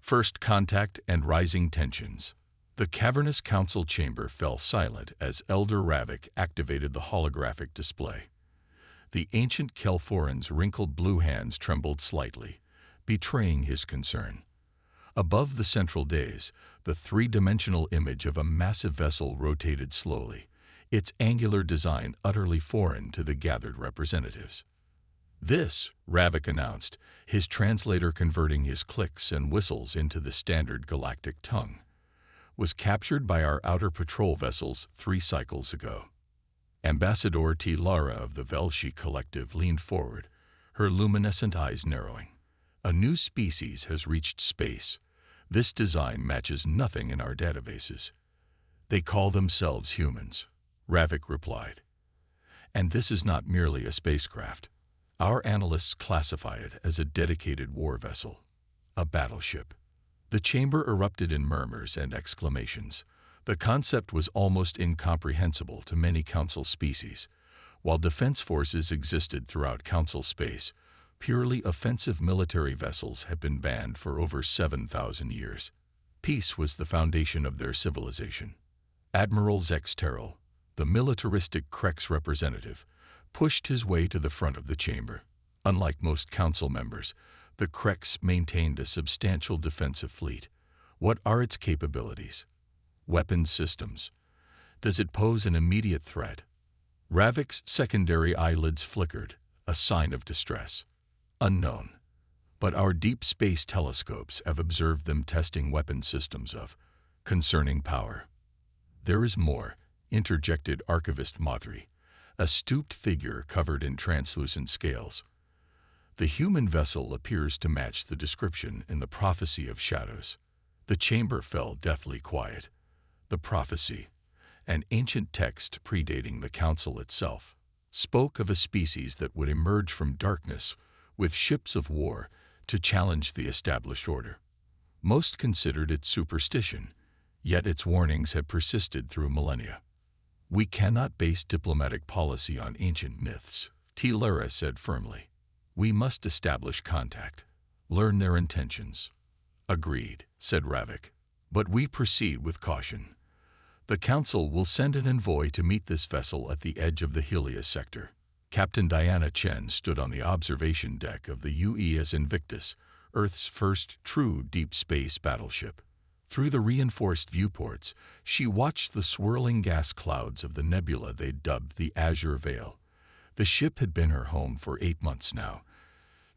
First contact and rising tensions. The cavernous council chamber fell silent as Elder Ravik activated the holographic display. The ancient Kelforan's wrinkled blue hands trembled slightly, betraying his concern. Above the central dais, the three-dimensional image of a massive vessel rotated slowly, its angular design utterly foreign to the gathered representatives. "This," Ravik announced, his translator converting his clicks and whistles into the standard galactic tongue, "was captured by our outer patrol vessels 3 cycles ago." Ambassador T. Lara of the Velshi Collective leaned forward, her luminescent eyes narrowing. "A new species has reached space. This design matches nothing in our databases." "They call themselves humans," Ravik replied. "And this is not merely a spacecraft. Our analysts classify it as a dedicated war vessel, a battleship." The chamber erupted in murmurs and exclamations. The concept was almost incomprehensible to many Council species. While defense forces existed throughout Council space, purely offensive military vessels had been banned for over 7,000 years. Peace was the foundation of their civilization. Admiral Zex Terrell, the militaristic Krex representative, pushed his way to the front of the chamber. Unlike most council members, the Krex maintained a substantial defensive fleet. "What are its capabilities?" "Weapons systems." "Does it pose an immediate threat?" Ravik's secondary eyelids flickered, a sign of distress. "Unknown. But our deep space telescopes have observed them testing weapon systems of concerning power." "There is more," interjected Archivist Madri, a stooped figure covered in translucent scales. "The human vessel appears to match the description in the Prophecy of Shadows." The chamber fell deathly quiet. The prophecy, an ancient text predating the Council itself, spoke of a species that would emerge from darkness with ships of war to challenge the established order. Most considered it superstition, yet its warnings had persisted through millennia. "We cannot base diplomatic policy on ancient myths," T. Lara said firmly. "We must establish contact, learn their intentions." "Agreed," said Ravik. "But we proceed with caution. The Council will send an envoy to meet this vessel at the edge of the Helios sector." Captain Diana Chen stood on the observation deck of the UES Invictus, Earth's first true deep space battleship. Through the reinforced viewports, she watched the swirling gas clouds of the nebula they dubbed the Azure Veil. The ship had been her home for 8 months now,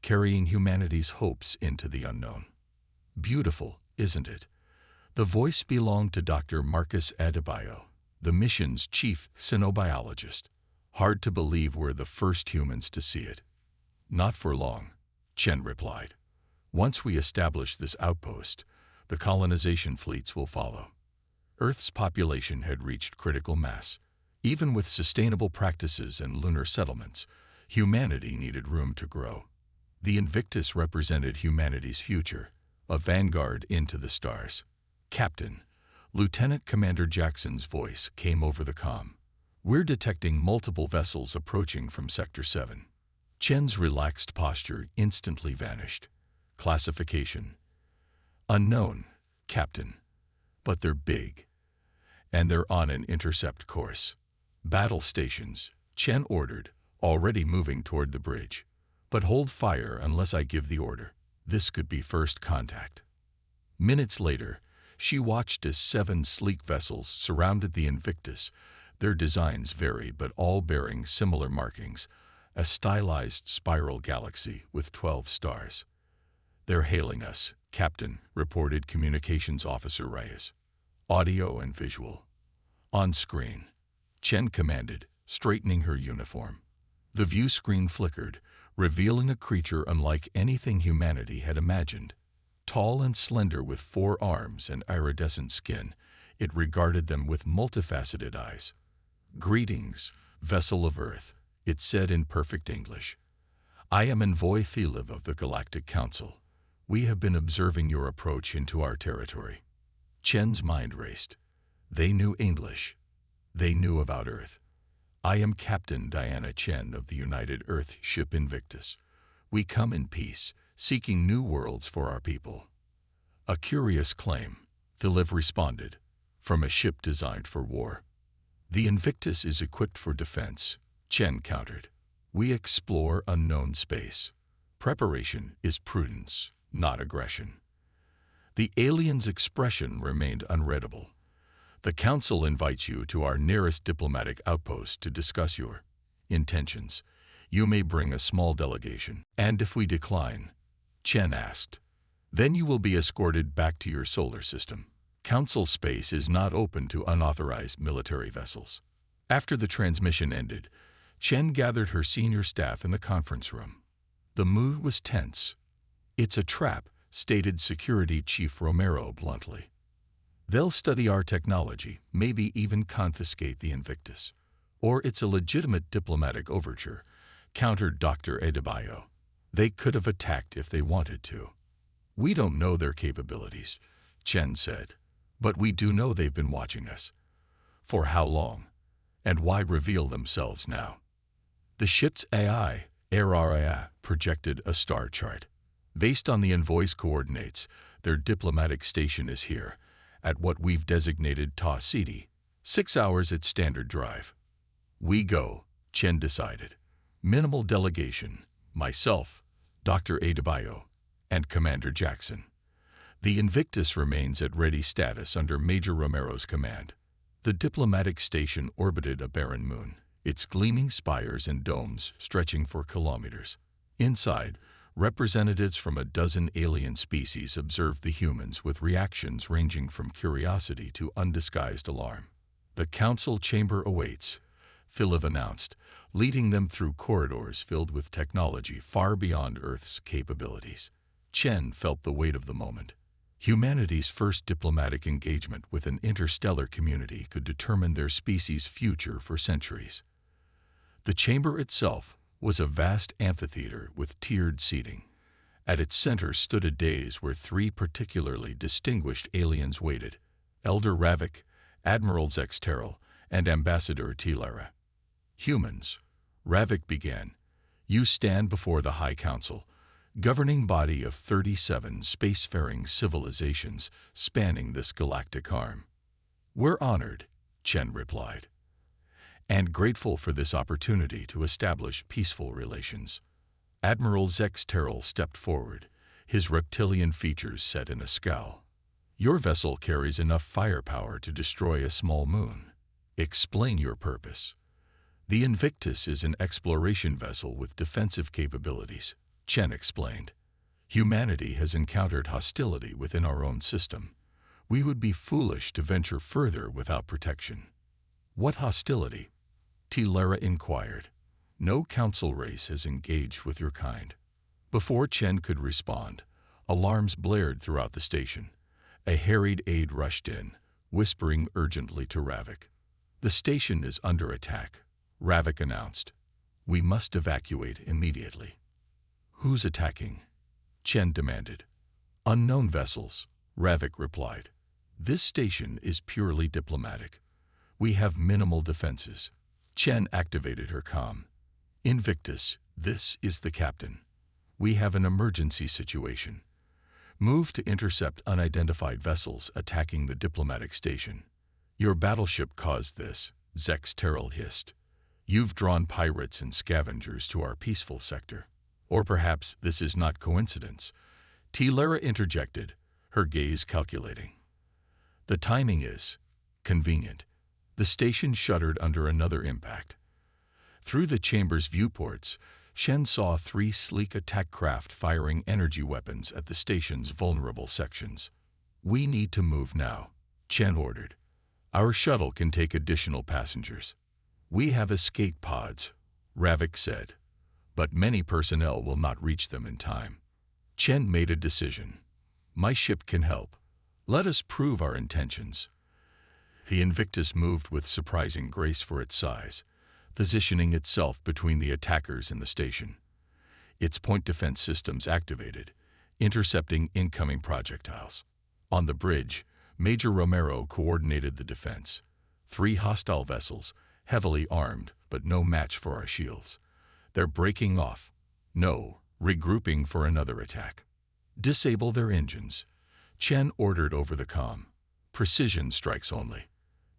carrying humanity's hopes into the unknown. "Beautiful, isn't it?" The voice belonged to Dr. Marcus Adebayo, the mission's chief xenobiologist. "Hard to believe we're the first humans to see it." "Not for long," Chen replied. "Once we establish this outpost, the colonization fleets will follow." Earth's population had reached critical mass. Even with sustainable practices and lunar settlements, humanity needed room to grow. The Invictus represented humanity's future, a vanguard into the stars. "Captain," Lieutenant Commander Jackson's voice came over the comm. "We're detecting multiple vessels approaching from Sector 7. Chen's relaxed posture instantly vanished. "Classification: unknown, Captain. But they're big. And they're on an intercept course." "Battle stations," Chen ordered, already moving toward the bridge. "But hold fire unless I give the order. This could be first contact." Minutes later, she watched as 7 sleek vessels surrounded the Invictus. Their designs varied, but all bearing similar markings, a stylized spiral galaxy with 12 stars. "They're hailing us, Captain," reported Communications Officer Reyes. "Audio and visual." "On screen," Chen commanded, straightening her uniform. The view screen flickered, revealing a creature unlike anything humanity had imagined. Tall and slender with 4 arms and iridescent skin, it regarded them with multifaceted eyes. "Greetings, vessel of Earth," it said in perfect English. "I am Envoy Theliv of the Galactic Council. We have been observing your approach into our territory." Chen's mind raced. They knew English. They knew about Earth. "I am Captain Diana Chen of the United Earth ship Invictus. We come in peace, seeking new worlds for our people." A curious claim, Philip responded, from a ship designed for war. The Invictus is equipped for defense, Chen countered. We explore unknown space. Preparation is prudence, not aggression. The alien's expression remained unreadable. The Council invites you to our nearest diplomatic outpost to discuss your intentions. You may bring a small delegation. And if we decline, Chen asked, then you will be escorted back to your solar system. Council space is not open to unauthorized military vessels. After the transmission ended, Chen gathered her senior staff in the conference room. The mood was tense. It's a trap, stated Security Chief Romero bluntly. They'll study our technology, maybe even confiscate the Invictus. Or it's a legitimate diplomatic overture, countered Dr. Adebayo. They could have attacked if they wanted to. We don't know their capabilities, Chen said, but we do know they've been watching us. For how long? And why reveal themselves now? The ship's AI, projected a star chart. Based on the envoy's coordinates, their diplomatic station is here, at what we've designated Ta City, 6 hours at standard drive. We go, Chen decided. Minimal delegation, myself, Dr. Adebayo, and Commander Jackson. The Invictus remains at ready status under Major Romero's command. The diplomatic station orbited a barren moon, its gleaming spires and domes stretching for kilometers. Inside, representatives from a dozen alien species observed the humans with reactions ranging from curiosity to undisguised alarm. The council chamber awaits, Philip announced, leading them through corridors filled with technology far beyond Earth's capabilities. Chen felt the weight of the moment. Humanity's first diplomatic engagement with an interstellar community could determine their species' future for centuries. The chamber itself was a vast amphitheater with tiered seating. At its center stood a dais where 3 particularly distinguished aliens waited: Elder Ravik, Admiral Zexteril, and Ambassador Tilara. Humans, Ravik began, you stand before the High Council, governing body of 37 spacefaring civilizations spanning this galactic arm. We're honored, Chen replied, and grateful for this opportunity to establish peaceful relations. Admiral Zexteril stepped forward, his reptilian features set in a scowl. Your vessel carries enough firepower to destroy a small moon. Explain your purpose. The Invictus is an exploration vessel with defensive capabilities, Chen explained. Humanity has encountered hostility within our own system. We would be foolish to venture further without protection. What hostility? Tilara inquired. No council race has engaged with your kind. Before Chen could respond, alarms blared throughout the station. A harried aide rushed in, whispering urgently to Ravik. The station is under attack, Ravik announced. We must evacuate immediately. Who's attacking? Chen demanded. Unknown vessels, Ravik replied. This station is purely diplomatic. We have minimal defenses. Chen activated her comm. Invictus, this is the captain. We have an emergency situation. Move to intercept unidentified vessels attacking the diplomatic station. Your battleship caused this, Zexteril hissed. You've drawn pirates and scavengers to our peaceful sector. Or perhaps this is not coincidence. Tilara interjected, her gaze calculating. The timing is convenient. The station shuddered under another impact. Through the chamber's viewports, Shen saw 3 sleek attack craft firing energy weapons at the station's vulnerable sections. We need to move now, Chen ordered. Our shuttle can take additional passengers. We have escape pods, Ravik said, but many personnel will not reach them in time. Chen made a decision. My ship can help. Let us prove our intentions. The Invictus moved with surprising grace for its size, positioning itself between the attackers and the station. Its point defense systems activated, intercepting incoming projectiles. On the bridge, Major Romero coordinated the defense. 3 hostile vessels, heavily armed, but no match for our shields. They're breaking off. No, regrouping for another attack. Disable their engines. Chen ordered over the comm. Precision strikes only.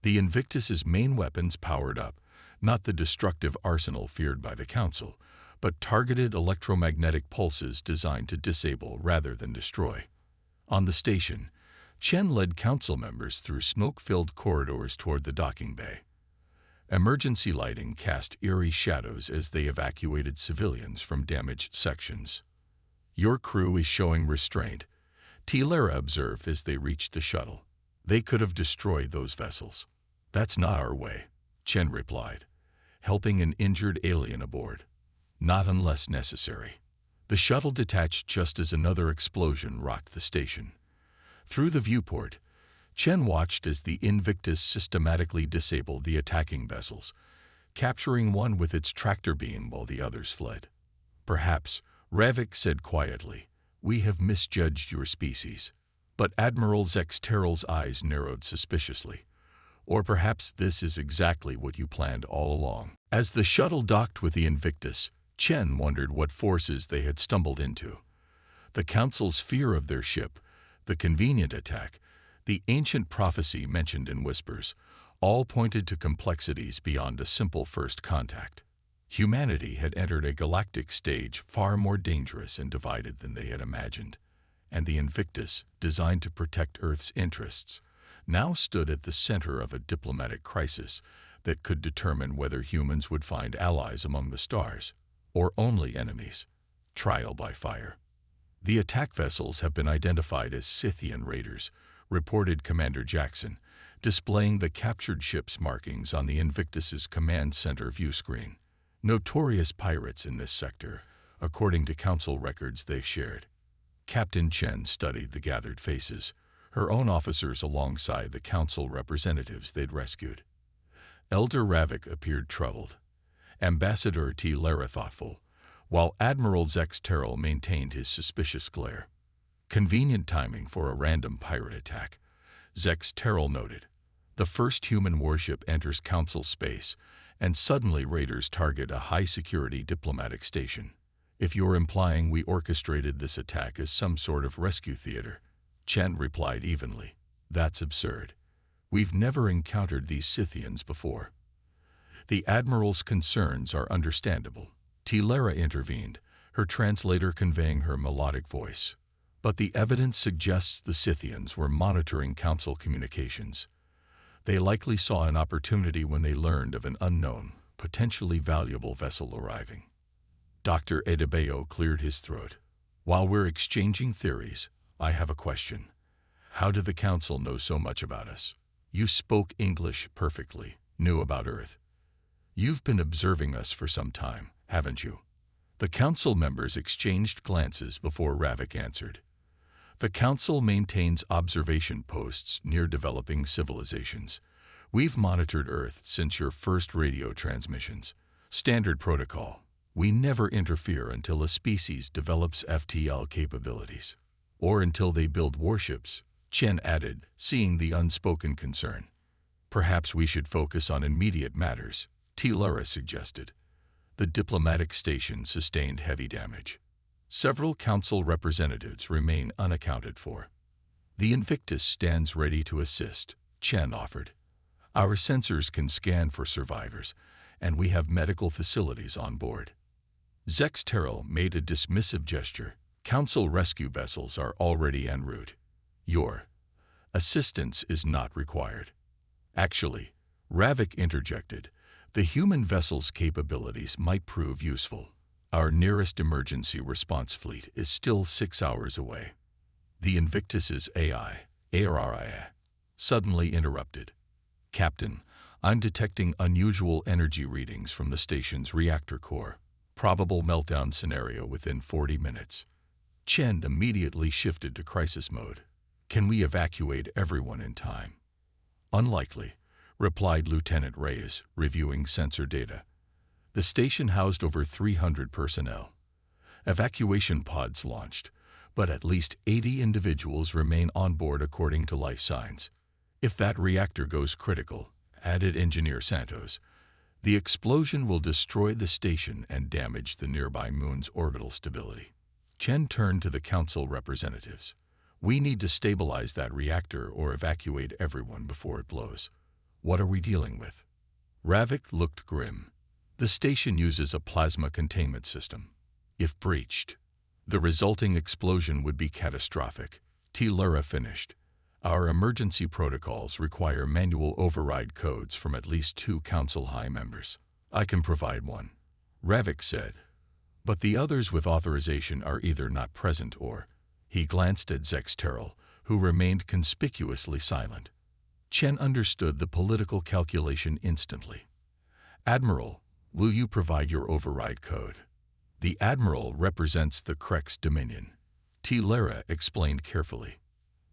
The Invictus's main weapons powered up, not the destructive arsenal feared by the Council, but targeted electromagnetic pulses designed to disable rather than destroy. On the station, Chen led Council members through smoke-filled corridors toward the docking bay. Emergency lighting cast eerie shadows as they evacuated civilians from damaged sections. "Your crew is showing restraint," Tilera observed as they reached the shuttle. "They could have destroyed those vessels." "That's not our way," Chen replied, helping an injured alien aboard. "Not unless necessary." The shuttle detached just as another explosion rocked the station. Through the viewport, Chen watched as the Invictus systematically disabled the attacking vessels, capturing one with its tractor beam while the others fled. "Perhaps," Ravik said quietly, "we have misjudged your species." But Admiral Zexteral's eyes narrowed suspiciously. "Or perhaps this is exactly what you planned all along." As the shuttle docked with the Invictus, Chen wondered what forces they had stumbled into. The Council's fear of their ship, the convenient attack, the ancient prophecy mentioned in whispers, all pointed to complexities beyond a simple first contact. Humanity had entered a galactic stage far more dangerous and divided than they had imagined, and the Invictus, designed to protect Earth's interests, now stood at the center of a diplomatic crisis that could determine whether humans would find allies among the stars, or only enemies. Trial by fire. "The attack vessels have been identified as Scythian raiders," reported Commander Jackson, displaying the captured ship's markings on the Invictus's command center view screen. "Notorious pirates in this sector, according to Council records they've shared." Captain Chen studied the gathered faces, her own officers alongside the Council representatives they'd rescued. Elder Ravik appeared troubled, Ambassador Tilera thoughtful, while Admiral Zexteral maintained his suspicious glare. "Convenient timing for a random pirate attack," Zexteral noted. "The first human warship enters Council space, and suddenly raiders target a high-security diplomatic station. If you're implying we orchestrated this attack as some sort of rescue theater," Chen replied evenly, "that's absurd. We've never encountered these Scythians before." "The Admiral's concerns are understandable," Tilera intervened, her translator conveying her melodic voice. "But the evidence suggests the Scythians were monitoring Council communications. They likely saw an opportunity when they learned of an unknown, potentially valuable vessel arriving." Dr. Adebayo cleared his throat. "While we're exchanging theories, I have a question. How did the Council know so much about us? You spoke English perfectly, knew about Earth. You've been observing us for some time, haven't you?" The Council members exchanged glances before Ravik answered. "The Council maintains observation posts near developing civilizations. We've monitored Earth since your first radio transmissions. Standard protocol. We never interfere until a species develops FTL capabilities. Or until they build warships," Chen added, seeing the unspoken concern. "Perhaps we should focus on immediate matters," Tilera suggested. The diplomatic station sustained heavy damage. Several Council representatives remain unaccounted for. "The Invictus stands ready to assist," Chen offered. "Our sensors can scan for survivors, and we have medical facilities on board." Zexteral made a dismissive gesture. "Council rescue vessels are already en route. Your assistance is not required." "Actually," Ravik interjected, "the human vessel's capabilities might prove useful. Our nearest emergency response fleet is still 6 hours away." The Invictus's ARIA, suddenly interrupted. "Captain, I'm detecting unusual energy readings from the station's reactor core. Probable meltdown scenario within 40 minutes. Chen immediately shifted to crisis mode. "Can we evacuate everyone in time?" "Unlikely," replied Lieutenant Reyes, reviewing sensor data. The station housed over 300 personnel. Evacuation pods launched, but at least 80 individuals remain on board according to life signs. "If that reactor goes critical," added Engineer Santos, "the explosion will destroy the station and damage the nearby moon's orbital stability." Chen turned to the Council representatives. We need to stabilize that reactor or evacuate everyone before it blows. What are we dealing with? Ravik looked grim. The station uses a plasma containment system. If breached, the resulting explosion would be catastrophic. Lara finished. Our emergency protocols require manual override codes from at least 2 Council High members. I can provide one, Ravik said. But the others with authorization are either not present or... He glanced at Zexteril, who remained conspicuously silent. Chen understood the political calculation instantly. Admiral, will you provide your override code? The Admiral represents the Krex Dominion. Lara explained carefully.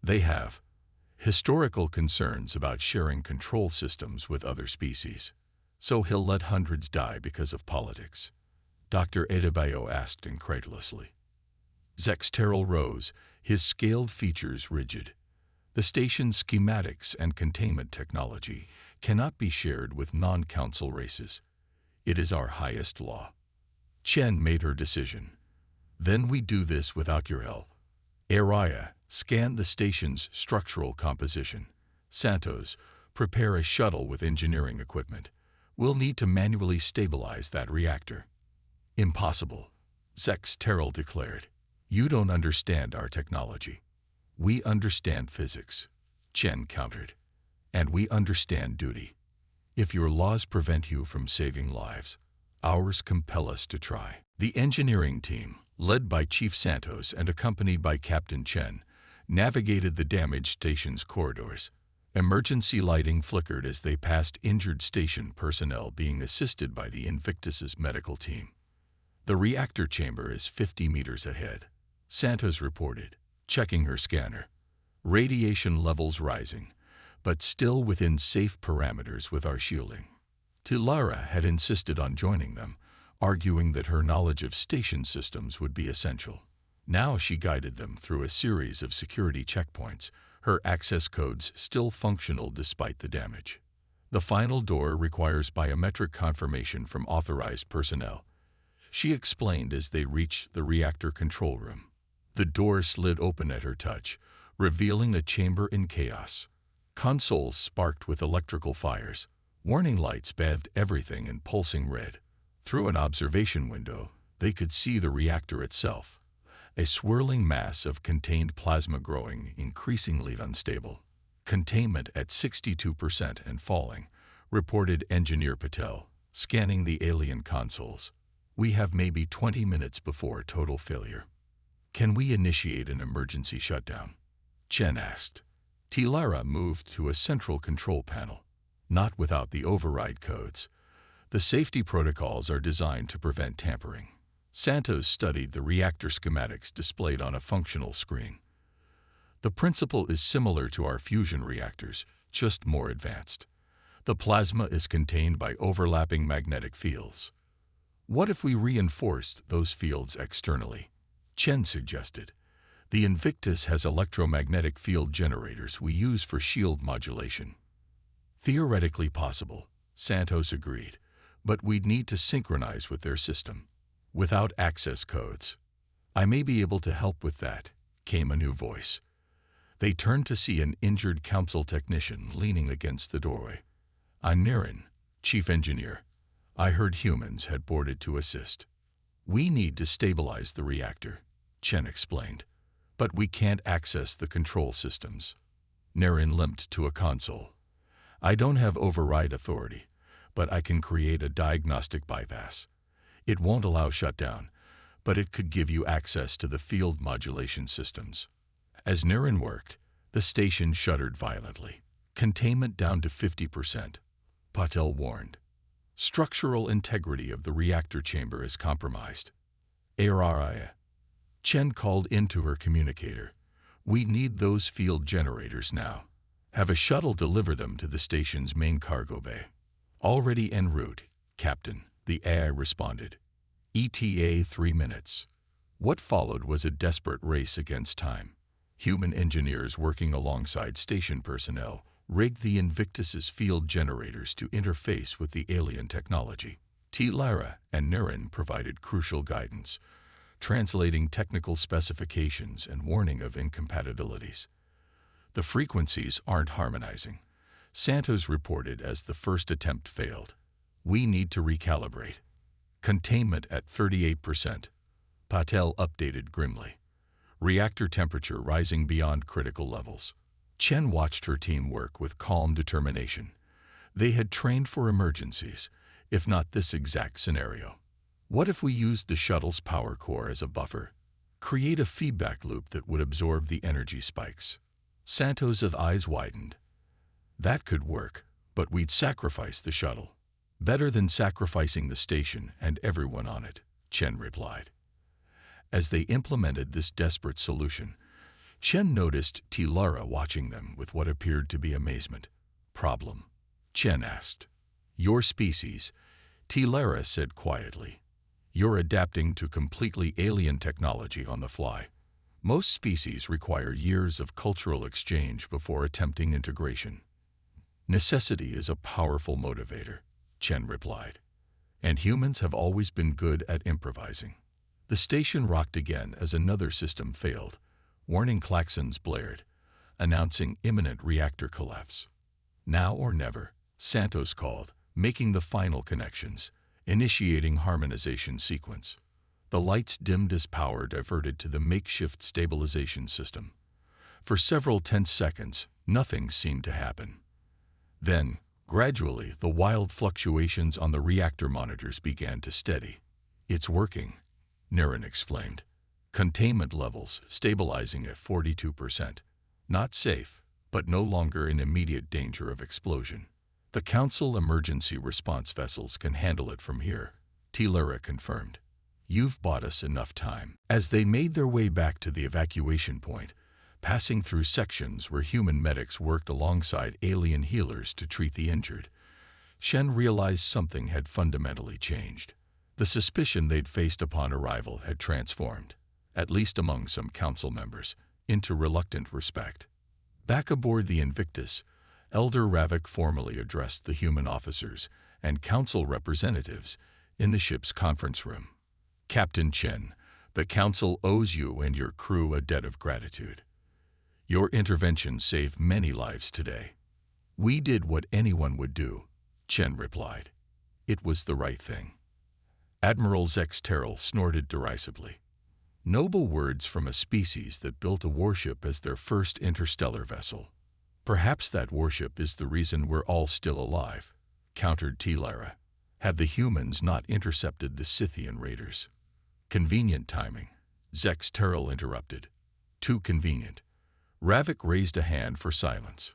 They have historical concerns about sharing control systems with other species, so he'll let hundreds die because of politics. Dr. Adebayo asked incredulously. Zexteril rose, his scaled features rigid. The station's schematics and containment technology cannot be shared with non-council races. It is our highest law. Chen made her decision. Then we do this without your help. Araya, scan the station's structural composition. Santos, prepare a shuttle with engineering equipment. We'll need to manually stabilize that reactor. Impossible, Zexteril declared. You don't understand our technology. We understand physics, Chen countered. And we understand duty. If your laws prevent you from saving lives, ours compel us to try. The engineering team, led by Chief Santos and accompanied by Captain Chen, navigated the damaged station's corridors. Emergency lighting flickered as they passed injured station personnel being assisted by the Invictus's medical team. The reactor chamber is 50 meters ahead, Santos reported, checking her scanner. Radiation levels rising, but still within safe parameters with our shielding. Lara had insisted on joining them, arguing that her knowledge of station systems would be essential. Now she guided them through a series of security checkpoints, her access codes still functional despite the damage. The final door requires biometric confirmation from authorized personnel, she explained as they reached the reactor control room. The door slid open at her touch, revealing a chamber in chaos. Consoles sparked with electrical fires. Warning lights bathed everything in pulsing red. Through an observation window, they could see the reactor itself, a swirling mass of contained plasma growing increasingly unstable. Containment at 62% and falling, reported Engineer Patel, scanning the alien consoles. We have maybe 20 minutes before total failure. Can we initiate an emergency shutdown? Chen asked. Lara moved to a central control panel. Not without the override codes. The safety protocols are designed to prevent tampering. Santos studied the reactor schematics displayed on a functional screen. The principle is similar to our fusion reactors, just more advanced. The plasma is contained by overlapping magnetic fields. What if we reinforced those fields externally? Chen suggested. The Invictus has electromagnetic field generators we use for shield modulation. Theoretically possible, Santos agreed, but we'd need to synchronize with their system. Without access codes. I may be able to help with that, came a new voice. They turned to see an injured council technician leaning against the doorway. I'm Naren, chief engineer. I heard humans had boarded to assist. We need to stabilize the reactor, Chen explained. But we can't access the control systems. Naren limped to a console. I don't have override authority, but I can create a diagnostic bypass. It won't allow shutdown, but it could give you access to the field modulation systems. As Naren worked, the station shuddered violently. Containment down to 50%, Patel warned. Structural integrity of the reactor chamber is compromised. Araya. Chen called into her communicator. We need those field generators now. Have a shuttle deliver them to the station's main cargo bay. Already en route, Captain, the AI responded. ETA 3 minutes. What followed was a desperate race against time. Human engineers working alongside station personnel rigged the Invictus's field generators to interface with the alien technology. Lara and Naren provided crucial guidance. translating technical specifications and warning of incompatibilities. The frequencies aren't harmonizing, Santos reported as the first attempt failed. We need to recalibrate. Containment at 38%. Patel updated grimly. Reactor temperature rising beyond critical levels. Chen watched her team work with calm determination. They had trained for emergencies, if not this exact scenario. What if we used the shuttle's power core as a buffer? Create a feedback loop that would absorb the energy spikes. Santos' eyes widened. That could work, but we'd sacrifice the shuttle. Better than sacrificing the station and everyone on it, Chen replied. As they implemented this desperate solution, Chen noticed Tilara watching them with what appeared to be amazement. Problem? Chen asked. Your species, Tilara said quietly. You're adapting to completely alien technology on the fly. Most species require years of cultural exchange before attempting integration. Necessity is a powerful motivator, Chen replied. And humans have always been good at improvising. The station rocked again as another system failed. Warning klaxons blared, announcing imminent reactor collapse. Now or never, Santos called, making the final connections, initiating harmonization sequence. The lights dimmed as power diverted to the makeshift stabilization system. For several tense seconds, nothing seemed to happen. Then, gradually, the wild fluctuations on the reactor monitors began to steady. It's working, Niren exclaimed. Containment levels stabilizing at 42%. Not safe, but no longer in immediate danger of explosion. The Council emergency response vessels can handle it from here, Tilara confirmed. You've bought us enough time. As they made their way back to the evacuation point, passing through sections where human medics worked alongside alien healers to treat the injured, Shen realized something had fundamentally changed. The suspicion they'd faced upon arrival had transformed, at least among some council members, into reluctant respect. Back aboard the Invictus, Elder Ravik formally addressed the human officers and council representatives in the ship's conference room. Captain Chen, the council owes you and your crew a debt of gratitude. Your intervention saved many lives today. We did what anyone would do, Chen replied. It was the right thing. Admiral Zex Terrell snorted derisively. Noble words from a species that built a warship as their first interstellar vessel. Perhaps that warship is the reason we're all still alive, countered Tilara. Had the humans not intercepted the Scythian raiders? Convenient timing, Zex Terrell interrupted. Too convenient. Ravik raised a hand for silence.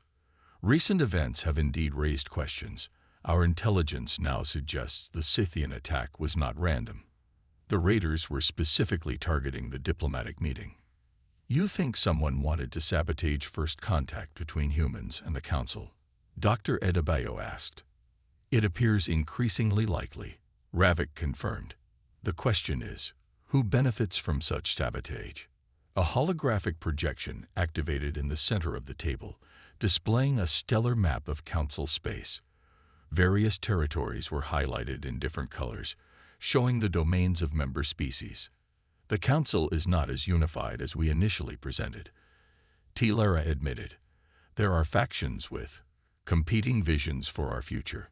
Recent events have indeed raised questions. Our intelligence now suggests the Scythian attack was not random. The raiders were specifically targeting the diplomatic meeting. You think someone wanted to sabotage first contact between humans and the Council? Dr. Adebayo asked. It appears increasingly likely, Ravik confirmed. The question is, who benefits from such sabotage? A holographic projection activated in the center of the table, displaying a stellar map of Council space. Various territories were highlighted in different colors, showing the domains of member species. The Council is not as unified as we initially presented, Tilara admitted. There are factions with competing visions for our future.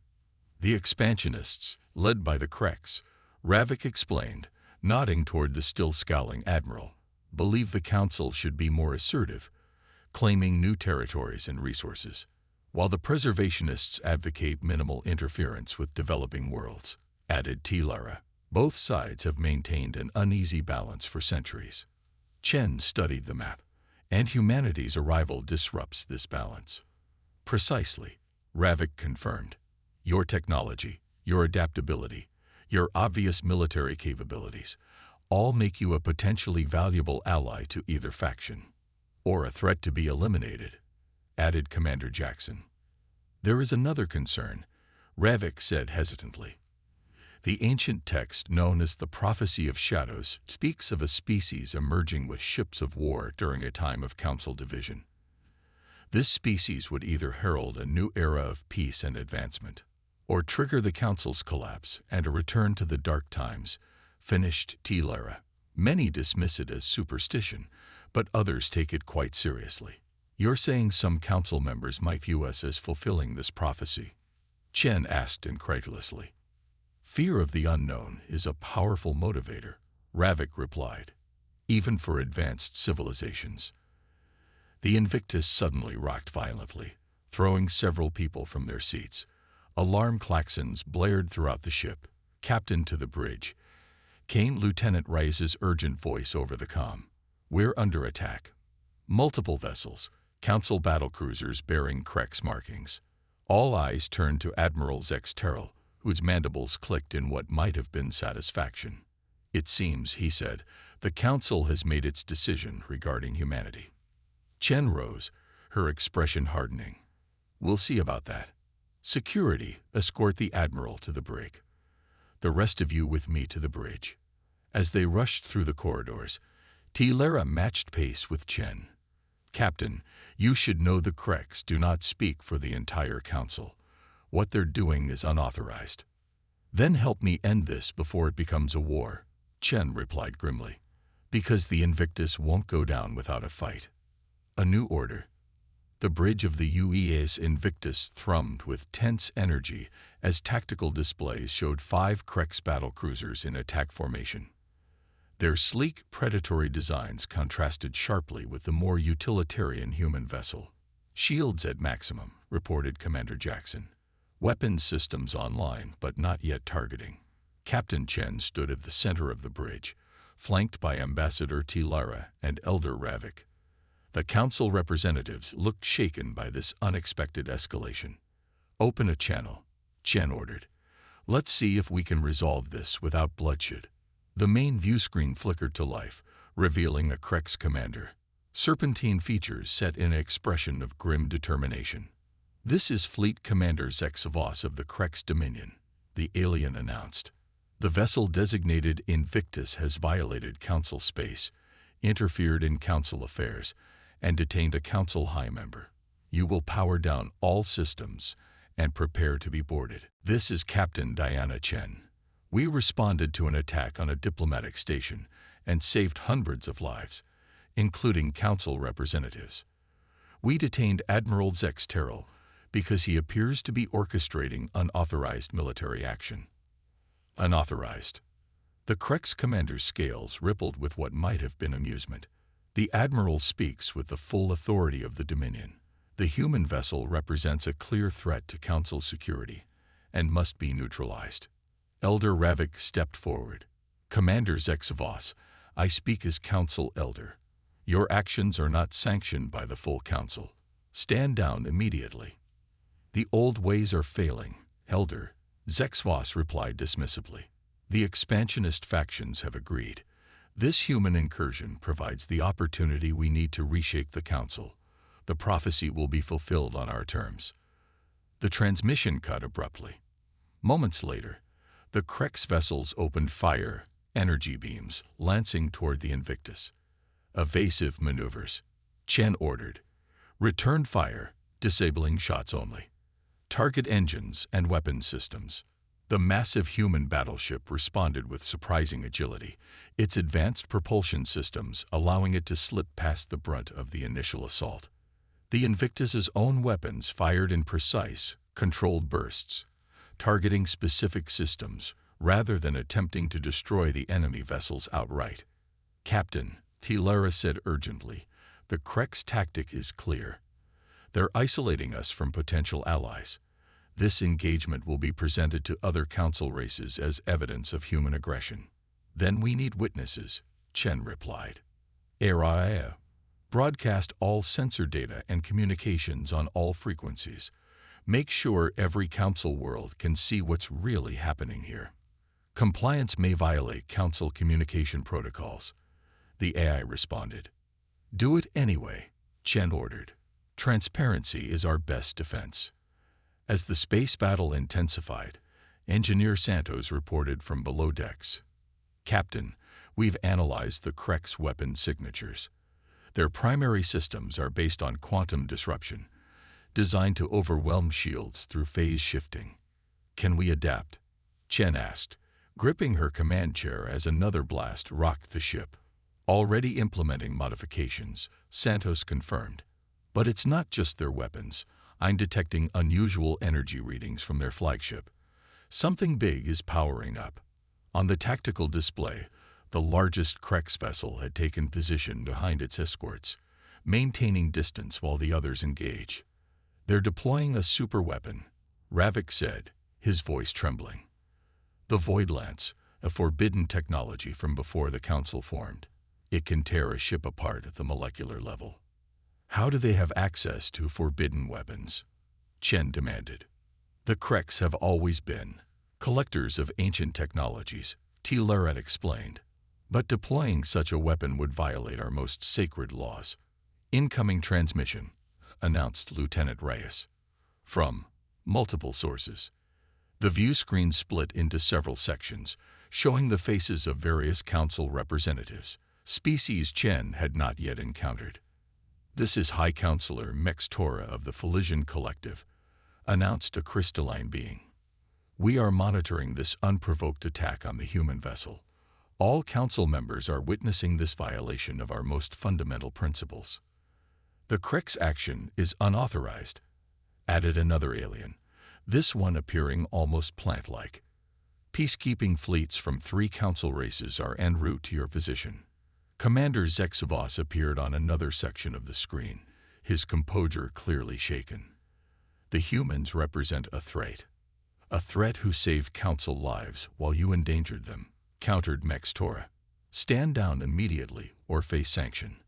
The expansionists, led by the Krex, Ravik explained, nodding toward the still scowling admiral, believe the Council should be more assertive, claiming new territories and resources, while the preservationists advocate minimal interference with developing worlds, added Tilara. Both sides have maintained an uneasy balance for centuries. Chen studied the map, and humanity's arrival disrupts this balance. Precisely, Ravik confirmed. Your technology, your adaptability, your obvious military capabilities, all make you a potentially valuable ally to either faction, or a threat to be eliminated, added Commander Jackson. There is another concern, Ravik said hesitantly. The ancient text known as the Prophecy of Shadows speaks of a species emerging with ships of war during a time of council division. This species would either herald a new era of peace and advancement, or trigger the council's collapse and a return to the dark times, finished Tilara. Many dismiss it as superstition, but others take it quite seriously. You're saying some council members might view us as fulfilling this prophecy? Chen asked incredulously. Fear of the unknown is a powerful motivator, Ravik replied, even for advanced civilizations. The Invictus suddenly rocked violently, throwing several people from their seats. Alarm klaxons blared throughout the ship. Captain to the bridge, came Lieutenant Rice's urgent voice over the comm. We're under attack. Multiple vessels, Council battlecruisers bearing Krex markings. All eyes turned to Admiral Zex Terrell, whose mandibles clicked in what might have been satisfaction. It seems, he said, the Council has made its decision regarding humanity. Chen rose, her expression hardening. We'll see about that. Security, escort the Admiral to the brig. The rest of you with me to the bridge. As they rushed through the corridors, Tilara matched pace with Chen. Captain, you should know the Krex do not speak for the entire Council. What they're doing is unauthorized. Then help me end this before it becomes a war, Chen replied grimly. Because the Invictus won't go down without a fight. A new order. The bridge of the UES Invictus thrummed with tense energy as tactical displays showed 5 Krex battlecruisers in attack formation. Their sleek, predatory designs contrasted sharply with the more utilitarian human vessel. Shields at maximum, reported Commander Jackson. Weapons systems online, but not yet targeting. Captain Chen stood at the center of the bridge, flanked by Ambassador Tilara and Elder Ravik. The Council representatives looked shaken by this unexpected escalation. Open a channel, Chen ordered. Let's see if we can resolve this without bloodshed. The main view screen flickered to life, revealing a Krex commander. Serpentine features set in an expression of grim determination. This is Fleet Commander Zex Voss of the Krex Dominion, the alien announced. The vessel designated Invictus has violated Council space, interfered in Council affairs, and detained a Council high member. You will power down all systems and prepare to be boarded. This is Captain Diana Chen. We responded to an attack on a diplomatic station and saved hundreds of lives, including Council representatives. We detained Admiral Zex Terrell because he appears to be orchestrating unauthorized military action. Unauthorized. The Krex commander's scales rippled with what might have been amusement. The Admiral speaks with the full authority of the Dominion. The human vessel represents a clear threat to Council security and must be neutralized. Elder Ravik stepped forward. Commander Zex Voss, I speak as Council Elder. Your actions are not sanctioned by the full Council. Stand down immediately. The old ways are failing, Elder, Zex Voss replied dismissively. The expansionist factions have agreed. This human incursion provides the opportunity we need to reshape the Council. The prophecy will be fulfilled on our terms. The transmission cut abruptly. Moments later, the Krex vessels opened fire, energy beams lancing toward the Invictus. Evasive maneuvers. Chen ordered. Return fire, disabling shots only. Target engines and weapons systems. The massive human battleship responded with surprising agility, its advanced propulsion systems allowing it to slip past the brunt of the initial assault. The Invictus's own weapons fired in precise, controlled bursts, targeting specific systems rather than attempting to destroy the enemy vessels outright. Captain, Tilara said urgently, the Krex tactic is clear. They're isolating us from potential allies. This engagement will be presented to other Council races as evidence of human aggression. Then we need witnesses, Chen replied. Area. Broadcast all sensor data and communications on all frequencies. Make sure every Council world can see what's really happening here. Compliance may violate Council communication protocols, the AI responded. Do it anyway, Chen ordered. Transparency is our best defense. As the space battle intensified, Engineer Santos reported from below decks. Captain, we've analyzed the Krex weapon signatures. Their primary systems are based on quantum disruption, designed to overwhelm shields through phase shifting. Can we adapt? Chen asked, gripping her command chair as another blast rocked the ship. Already implementing modifications, Santos confirmed. But it's not just their weapons. I'm detecting unusual energy readings from their flagship. Something big is powering up. On the tactical display, the largest Krex vessel had taken position behind its escorts, maintaining distance while the others engage. They're deploying a superweapon, Ravik said, his voice trembling. The Void Lance, a forbidden technology from before the Council formed. It can tear a ship apart at the molecular level. How do they have access to forbidden weapons? Chen demanded. The Krex have always been collectors of ancient technologies, T-Laret explained. But deploying such a weapon would violate our most sacred laws. Incoming transmission, announced Lieutenant Reyes. From multiple sources. The view screen split into several sections, showing the faces of various council representatives, species Chen had not yet encountered. This is High Counselor Mextora of the Felisian Collective, announced a crystalline being. We are monitoring this unprovoked attack on the human vessel. All council members are witnessing this violation of our most fundamental principles. The Krex action is unauthorized, added another alien, this one appearing almost plant-like. Peacekeeping fleets from 3 council races are en route to your position. Commander Zexavos appeared on another section of the screen, his composure clearly shaken. The humans represent a threat who saved council lives while you endangered them, countered Mextora. Stand down immediately or face sanction.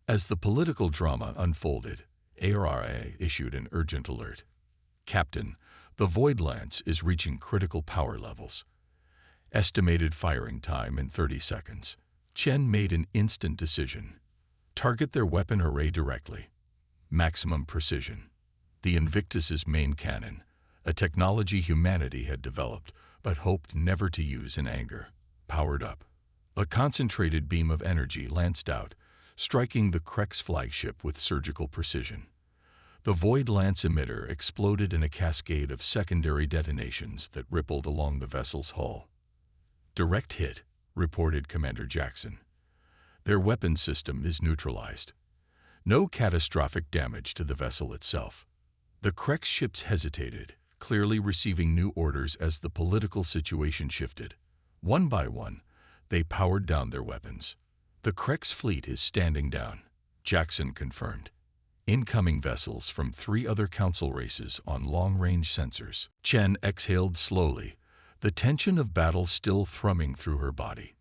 As the political drama unfolded, ARA issued an urgent alert. Captain, the Void Lance is reaching critical power levels. Estimated firing time in 30 seconds. Chen made an instant decision. Target their weapon array directly. Maximum precision. The Invictus's main cannon, a technology humanity had developed but hoped never to use in anger, powered up. A concentrated beam of energy lanced out, striking the Krex flagship with surgical precision. The Void Lance emitter exploded in a cascade of secondary detonations that rippled along the vessel's hull. Direct hit, reported Commander Jackson. Their weapon system is neutralized. No catastrophic damage to the vessel itself. The Krex ships hesitated, clearly receiving new orders as the political situation shifted. One by one, they powered down their weapons. The Krex fleet is standing down, Jackson confirmed. Incoming vessels from 3 other council races on long-range sensors. Chen exhaled slowly, the tension of battle still thrumming through her body.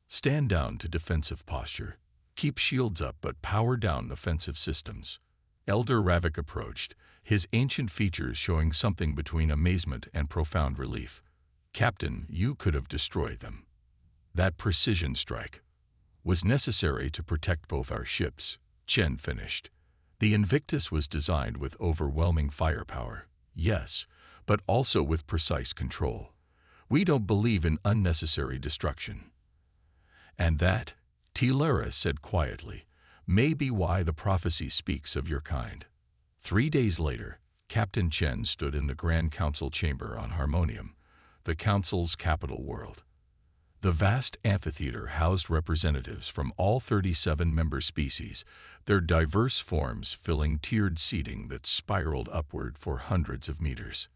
Stand down to defensive posture. Keep shields up but power down offensive systems. Elder Ravik approached, his ancient features showing something between amazement and profound relief. Captain, you could have destroyed them. That precision strike was necessary to protect both our ships, Chen finished. The Invictus was designed with overwhelming firepower, yes, but also with precise control. We don't believe in unnecessary destruction. And that, T-Laret said quietly, may be why the prophecy speaks of your kind. 3 days later, Captain Chen stood in the Grand Council chamber on Harmonium, the Council's capital world. The vast amphitheater housed representatives from all 37 member species, their diverse forms filling tiered seating that spiraled upward for hundreds of meters.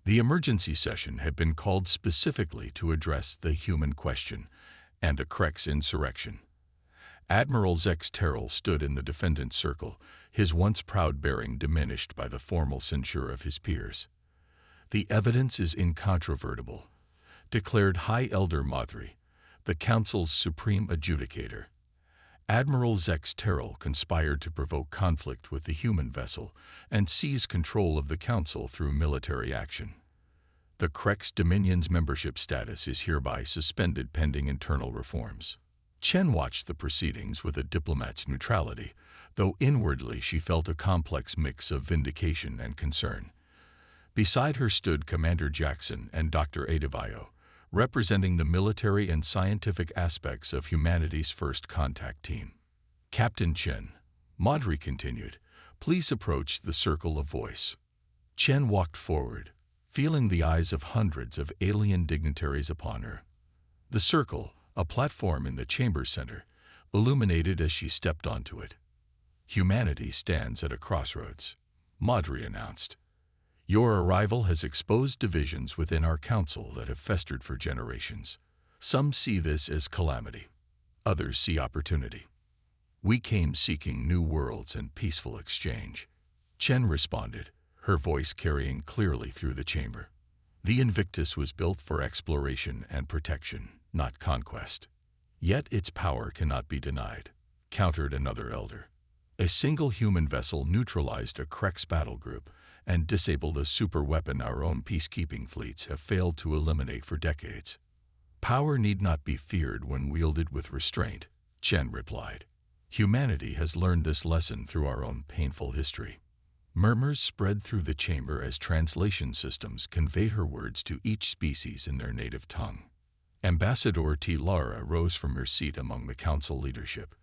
The emergency session had been called specifically to address the human question and the Krex insurrection. Admiral Zex Terrell stood in the defendant's circle, his once proud bearing diminished by the formal censure of his peers. The evidence is incontrovertible, declared High Elder Madri, the Council's supreme adjudicator. Admiral Zex Terrell conspired to provoke conflict with the human vessel and seize control of the Council through military action. The Krex Dominion's membership status is hereby suspended pending internal reforms. Chen watched the proceedings with a diplomat's neutrality, though inwardly she felt a complex mix of vindication and concern. Beside her stood Commander Jackson and Dr. Adebayo, representing the military and scientific aspects of humanity's first contact team. Captain Chen, Madri continued, please approach the circle of voice. Chen walked forward, feeling the eyes of hundreds of alien dignitaries upon her. The circle, a platform in the chamber center, illuminated as she stepped onto it. "Humanity stands at a crossroads," Madri announced. "Your arrival has exposed divisions within our council that have festered for generations. Some see this as calamity. Others see opportunity. We came seeking new worlds and peaceful exchange." Chen responded, her voice carrying clearly through the chamber. "The Invictus was built for exploration and protection, not conquest. Yet its power cannot be denied," countered another elder. "A single human vessel neutralized a Krex battle group and disabled a superweapon our own peacekeeping fleets have failed to eliminate for decades. Power need not be feared when wielded with restraint," Chen replied. "Humanity has learned this lesson through our own painful history." Murmurs spread through the chamber as translation systems conveyed her words to each species in their native tongue. Ambassador T. Lara rose from her seat among the council leadership.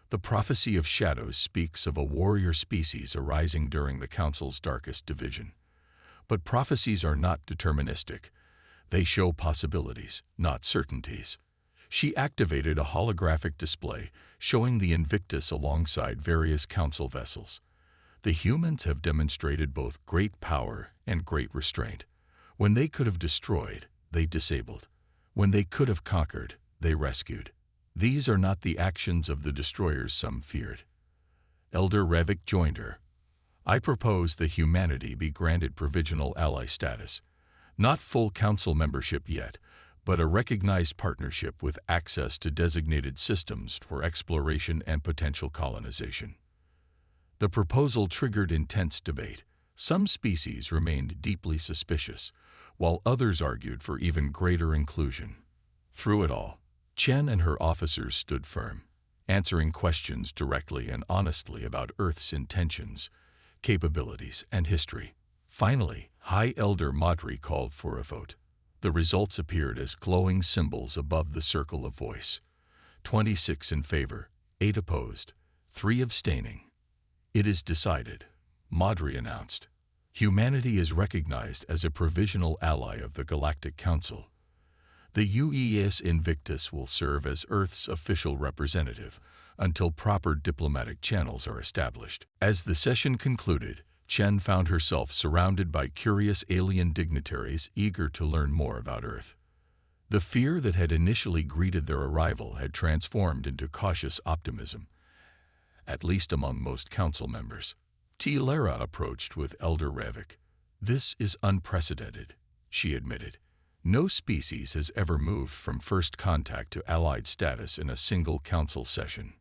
"The prophecy of shadows speaks of a warrior species arising during the council's darkest division. But prophecies are not deterministic. They show possibilities, not certainties." She activated a holographic display showing the Invictus alongside various council vessels. "The humans have demonstrated both great power and great restraint. When they could have destroyed, they disabled. When they could have conquered, they rescued. These are not the actions of the destroyers some feared." Elder Revik joined her. "I propose that humanity be granted provisional ally status. Not full council membership yet, but a recognized partnership with access to designated systems for exploration and potential colonization." The proposal triggered intense debate. Some species remained deeply suspicious, while others argued for even greater inclusion. Through it all, Chen and her officers stood firm, answering questions directly and honestly about Earth's intentions, capabilities, and history. Finally, High Elder Madri called for a vote. The results appeared as glowing symbols above the circle of voice. 26 in favor, 8 opposed, 3 abstaining. "It is decided," Madri announced. "Humanity is recognized as a provisional ally of the Galactic Council. The UES Invictus will serve as Earth's official representative until proper diplomatic channels are established." As the session concluded, Chen found herself surrounded by curious alien dignitaries eager to learn more about Earth. The fear that had initially greeted their arrival had transformed into cautious optimism, at least among most council members. T. Lara approached with Elder Revik. "This is unprecedented," she admitted. "No species has ever moved from first contact to allied status in a single council session."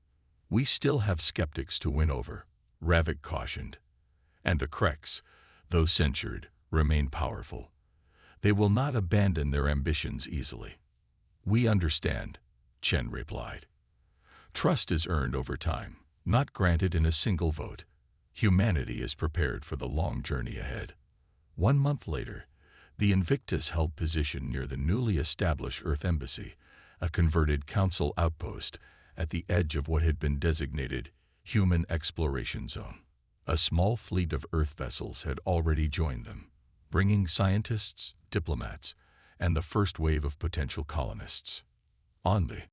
"We still have skeptics to win over," Revik cautioned. "And the Krex, though censured, remain powerful. They will not abandon their ambitions easily." "We understand," Chen replied. "Trust is earned over time, not granted in a single vote. Humanity is prepared for the long journey ahead." 1 month later, the Invictus held position near the newly established Earth Embassy, a converted council outpost at the edge of what had been designated Human Exploration Zone. A small fleet of Earth vessels had already joined them, bringing scientists, diplomats, and the first wave of potential colonists. On the